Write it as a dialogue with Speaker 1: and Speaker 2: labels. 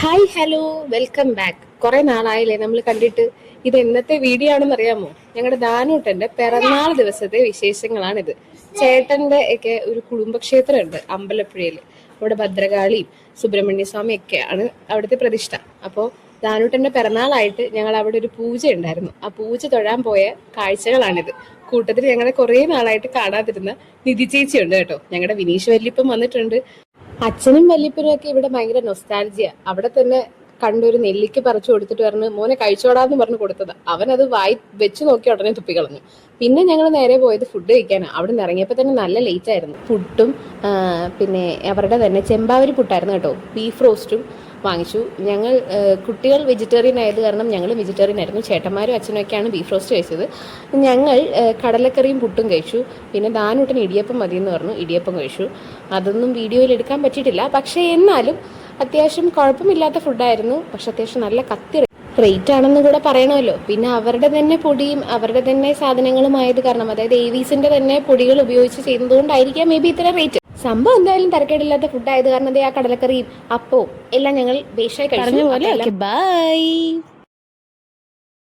Speaker 1: Hi hello welcome back. കുറെ നാളായില്ലേ നമ്മൾ കണ്ടിട്ട്. ഇത് എന്നത്തെ വീഡിയോ ആണെന്ന് അറിയാമോ? ഞങ്ങളുടെ ദാനൂട്ടന്റെ പിറന്നാൾ ദിവസത്തെ വിശേഷങ്ങളാണിത്. ചേട്ടന്റെ ഒക്കെ ഒരു കുടുംബക്ഷേത്രം ഉണ്ട് അമ്പലപ്പുഴയില്. അവിടെ ഭദ്രകാളിയും സുബ്രഹ്മണ്യ സ്വാമി ഒക്കെയാണ് അവിടുത്തെ പ്രതിഷ്ഠ. അപ്പോൾ ദാനൂട്ടന്റെ പിറന്നാളായിട്ട് ഞങ്ങൾ അവിടെ ഒരു പൂജ ഉണ്ടായിരുന്നു. ആ പൂജ തൊഴാൻ പോയ കാഴ്ചകളാണിത്. കൂട്ടത്തിൽ ഞങ്ങളെ കുറെ നാളായിട്ട് കാണാതിരുന്ന നിധി ചേച്ചി ഉണ്ട് കേട്ടോ. ഞങ്ങളുടെ വിനീഷ് വല്യപ്പം വന്നിട്ടുണ്ട്. അച്ഛനും വല്യപ്പനും ഒക്കെ ഇവിടെ ഭയങ്കര നൊസ്റ്റാൾജിയ. അവിടെ തന്നെ കണ്ടൊരു നെല്ലിക്ക് പറിച്ചു കൊടുത്തിട്ട് പറഞ്ഞു, മോനെ കഴിച്ചോടാന്ന് പറഞ്ഞു കൊടുത്തത്. അവൻ അത് വായി വെച്ച് നോക്കി ഉടനെ തുപ്പിക്കളഞ്ഞു. പിന്നെ ഞങ്ങൾ നേരെ പോയത് ഫുഡ് കഴിക്കാനാണ്. അവിടെ നിന്ന് ഇറങ്ങിയപ്പോൾ തന്നെ നല്ല ലേറ്റ് ആയിരുന്നു. ഫുഡും പിന്നെ അവരുടെ തന്നെ ചെമ്പാവരി പുട്ടായിരുന്നു കേട്ടോ. ബീഫ് റോസ്റ്റും വാങ്ങിച്ചു. ഞങ്ങൾ കുട്ടികൾ വെജിറ്റേറിയൻ ആയത് കാരണം ഞങ്ങൾ വെജിറ്റേറിയൻ ആയിരുന്നു. ചേട്ടന്മാരും അച്ഛനും ഒക്കെയാണ് ബീഫ് റോസ്റ്റ് കഴിച്ചത്. ഞങ്ങൾ കടലക്കറിയും പുട്ടും കഴിച്ചു. പിന്നെ ദാനൂട്ടന് ഇടിയപ്പം മതി എന്ന് പറഞ്ഞു, ഇടിയപ്പം കഴിച്ചു. അതൊന്നും വീഡിയോയിൽ എടുക്കാൻ പറ്റിയിട്ടില്ല. പക്ഷേ എന്നാലും അത്യാവശ്യം കുഴപ്പമില്ലാത്ത ഫുഡായിരുന്നു. പക്ഷെ അത്യാവശ്യം നല്ല കത്തി റേറ്റ് ആണെന്ന് കൂടെ പറയണമല്ലോ. പിന്നെ അവരുടെ തന്നെ പൊടിയും അവരുടെ തന്നെ സാധനങ്ങളും ആയത് കാരണം, അതായത് ഏവീസിന്റെ തന്നെ പൊടികൾ ഉപയോഗിച്ച് ചെയ്യുന്നതുകൊണ്ടായിരിക്കാം മേ ബി ഇത്ര റേറ്റ്. സംഭവം എന്തായാലും തരക്കേടില്ലാത്ത ഫുഡായത് കാരണം ആ കടലക്കറിയും അപ്പവും എല്ലാം ഞങ്ങൾ ബേഷായി കഴിച്ചു. ബൈ.